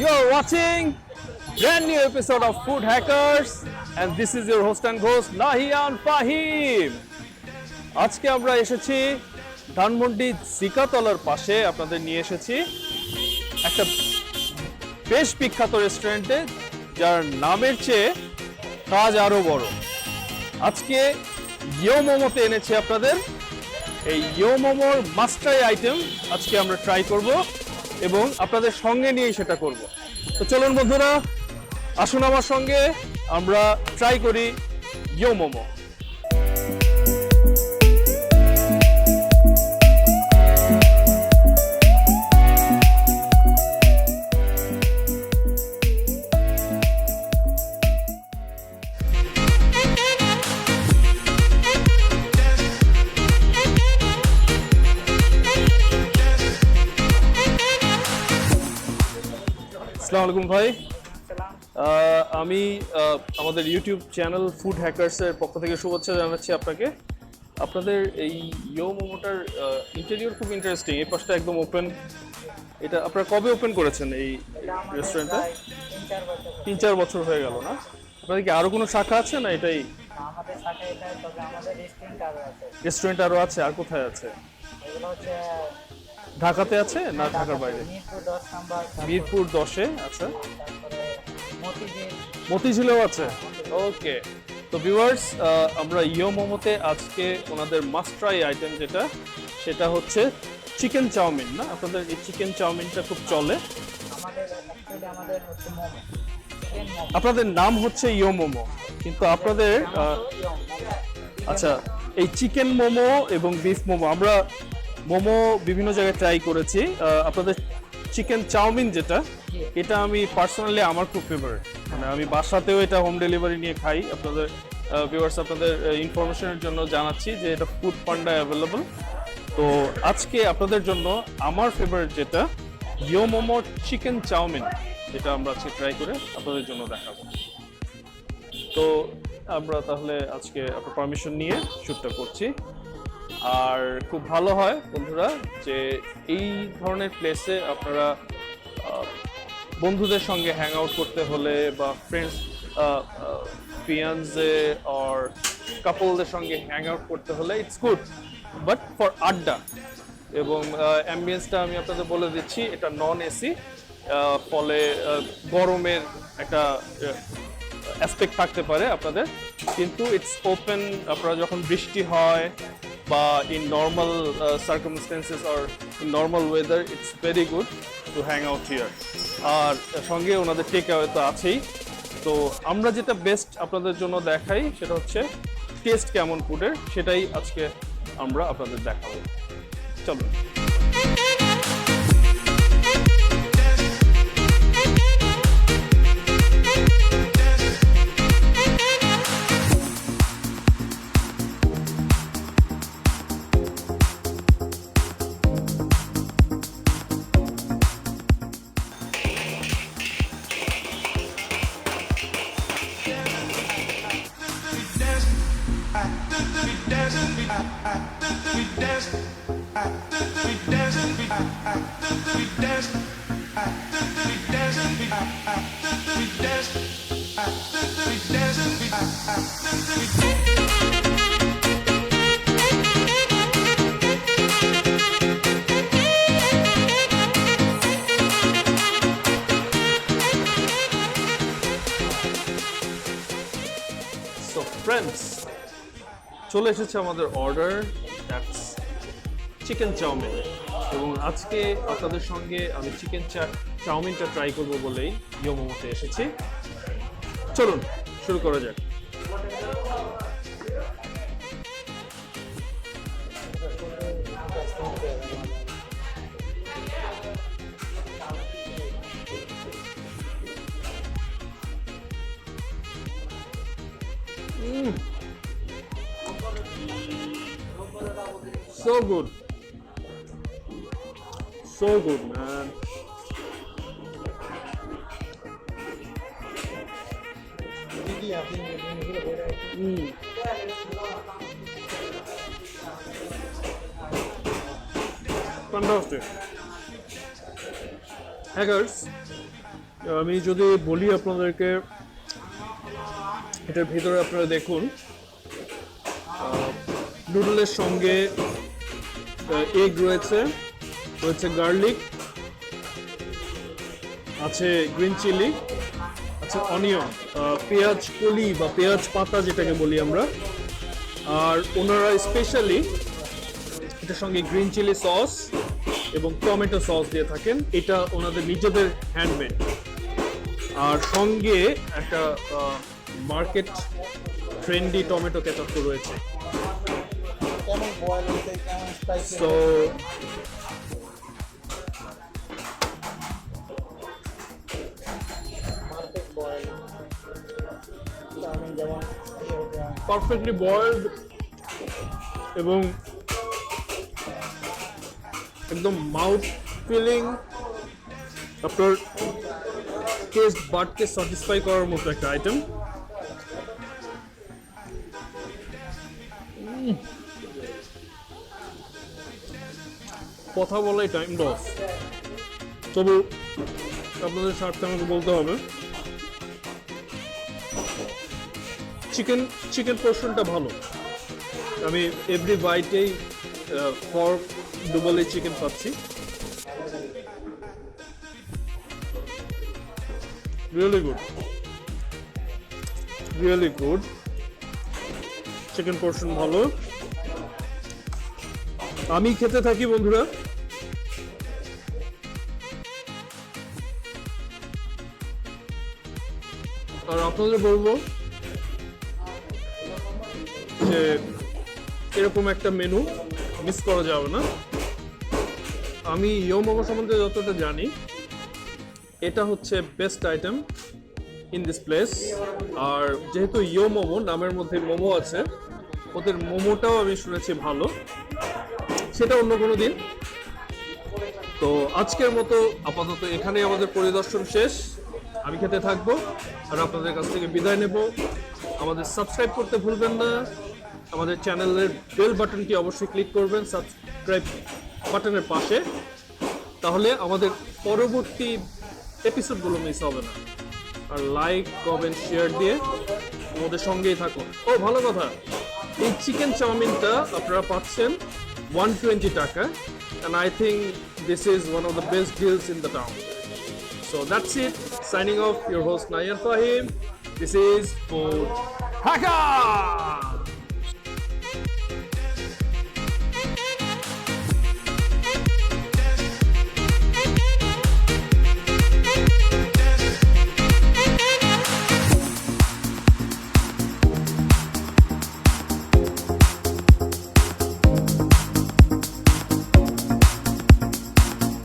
You're watching brand new episode of Food Hackers and this is your host and host Nahian Fahim. আজকে আমরা এসেছি ধানমন্ডি জিকাতলার পাশে আপনাদের নিয়ে এসেছি একটা বেশ বিখ্যাত রেস্টুরেন্টে যার নামের চেয়ে কাজ আরো বড়। আজকে ইয়ো মোমোতে এনেছি আপনাদের এই ইয়ো মোমোর মাস্টার আইটেম আজকে আমরা ট্রাই করব এবং আপনাদের সঙ্গে নিয়ে সেটা করব। তো চলুন বন্ধুরা, আসুন আমার সঙ্গে আমরা ট্রাই করি ইয়ো মোমো। আসসালামু আলাইকুম ভাই। আমি আমাদের ইউটিউব চ্যানেল ফুড হ্যাকার্সের পক্ষ থেকে শুভেচ্ছা জানাচ্ছি আপনাকে। আপনাদের এই ইয়ো মোমোটার ইন্টেরিয়র খুব ইন্টারেস্টিং। এই পাশটা একদম ওপেন। এটা আপনারা কবে ওপেন করেছেন এই রেস্টুরেন্টটা? 3-4 বছর হয়ে গেল না? আপনাদের কি আরো কোনো শাখা আছে না এটাই? আমাদের শাখা এটাই, তবে আমাদের রেস্টুরেন্ট আরো আছে। রেস্টুরেন্ট আরো আছে? আর কোথায় আছে? এগুলো হচ্ছে ঢাকাতে আছে না ঢাকার বাইরে? মিরপুর 10 নাম্বার। মিরপুর 10-এ আচ্ছা। তারপরে মতিঝিলেও আছে। ওকে, তো ভিউয়ার্স, আমরা ইয়ো মোমোতে আজকে ওনাদের মাস্ট ট্রাই আইটেম যেটা সেটা হচ্ছে চিকেন চাউমিন। না, আপনাদের এই চিকেন চাউমিনটা খুব চলে। আমাদের হচ্ছে মোমো, চিকেন মোমো। আপনাদের নাম হচ্ছে ইয়ো মোমো, কিন্তু আপনাদের আচ্ছা এই চিকেন মোমো এবং বিফ মোমো, আমরা মোমো বিভিন্ন জায়গায় ট্রাই করেছি। আপনাদের চিকেন চাউমিন যেটা, এটা আমি পার্সোনালি আমার খুব ফেভারিট। মানে আমি বাসাতেও এটা হোম ডেলিভারি নিয়ে খাই। আপনাদের ভিউয়ার্স, আপনাদের ইনফরমেশনের জন্য জানাচ্ছি যে এটা ফুড পান্ডায় অ্যাভেলেবল। তো আজকে আপনাদের জন্য আমার ফেভারিট যেটা ইয়ো মোমো চিকেন চাউমিন, যেটা আমরা আজকে ট্রাই করে আপনাদের জন্য দেখাবো। তো আমরা তাহলে আজকে আপনার পারমিশন নিয়ে শ্যুটটা করছি। আর খুব ভালো হয় বন্ধুরা যে এই ধরনের প্লেসে আপনারা বন্ধুদের সঙ্গে হ্যাং আউট করতে হলে বা ফ্রেন্ডস, ফিয়ান্সে অর কাপলদের সঙ্গে হ্যাং আউট করতে হলে ইটস গুড, বাট ফর আড্ডা। এবং অ্যাম্বিয়েন্সটা আমি আপনাদের বলে দিচ্ছি, এটা নন এসি, ফলে গরমের একটা অ্যাসপেক্ট থাকতে পারে আপনাদের, কিন্তু ইটস ওপেন। আপনারা যখন বৃষ্টি হয় বা in normal circumstances or in normal weather, it's very good to hang out here. আর সঙ্গে ওনাদের টেক অ্যাওয়ে তো আছেই। তো আমরা যেটা বেস্ট আপনাদের জন্য দেখাই সেটা হচ্ছে টেস্ট কেমন ফুডের, সেটাই আজকে আমরা আপনাদের দেখাবো। চলো। So friends, চলে এসেছে আমাদের অর্ডার, দ্যাটস চিকেন চাউমিন। এবং আজকে আপনাদের সঙ্গে আমি চিকেন চাউমিনটা ট্রাই করবো বলেই ইয়ো মোমোতে এসেছি। চলুন শুরু করা যাক। So good. So good, man. Fantastic. Hackers, আমি যদি বলি আপনাদেরকে, এটার ভিতরে আপনারা দেখুন, নুডলের সঙ্গে এগ রয়েছে, রয়েছে গার্লিক, আছে গ্রিন চিলি, আছে অনিয়ন, পেঁয়াজ কলি বা পেঁয়াজ পাতা যেটাকে বলি আমরা। আর ওনারা স্পেশালি এটার সঙ্গে গ্রিন চিলি সস এবং টমেটো সস দিয়ে থাকেন, এটা ওনাদের নিজেদের হ্যান্ডমেড। আর সঙ্গে একটা মার্কেট ট্রেন্ডি টমেটো কেচাপ তো রয়েছে। কেমন বয়েল হয়েছে, কেমন spicy. So perfect boil, chowmein যেমন পারফেক্টলি বয়েলড এবং একদম মাউথ ফিলিং, আপনার টেস্ট বাডকে স্যাটিসফাই করার মতো একটা আইটেম। কথা বলাই টাইম লস, তবু আপনাদের স্বার্থে আমাকে বলতে হবে চিকেন পোর্শনটা ভালো। আমি এভরি বাইটেই ফর্ক ডুবলে চিকেন পাচ্ছি। রিয়েলি গুড চিকেন পোর্শন ভালো। আমি খেতে থাকি বন্ধুরা, আর আপনাদের বলবো যে এরকম একটা মেনু মিস করা যাবে না। আমি মোমো সম্বন্ধে যতটা জানি, এটা হচ্ছে best item in this place. আর যেহেতু মোমো নামের মধ্যে মোমো আছে, ওদের মোমোটাও আমি শুনেছি ভালো, সেটা অন্য কোনো দিন। তো আজকের মতো আপাতত এখানেই আমাদের পরিদর্শন শেষ। আমি খেতে থাকবো আর আপনাদের কাছ থেকে বিদায় নেব। আমাদের সাবস্ক্রাইব করতে ভুলবেন না, আমাদের চ্যানেলের বেল বাটনটি অবশ্যই ক্লিক করবেন সাবস্ক্রাইব বাটনের পাশে, তাহলে আমাদের পরবর্তী এপিসোডগুলো মিস হবে না। আর লাইক কমেন্ট শেয়ার দিয়ে আমাদের সঙ্গেই থাকুন। ও ভালো কথা, এই চিকেন চাউমিনটা আপনারা পাচ্ছেন 120 টাকা, and I think this is one of the best deals in the town. So that's it. Signing off, your host Nayan Fahim. This is Food Hacker.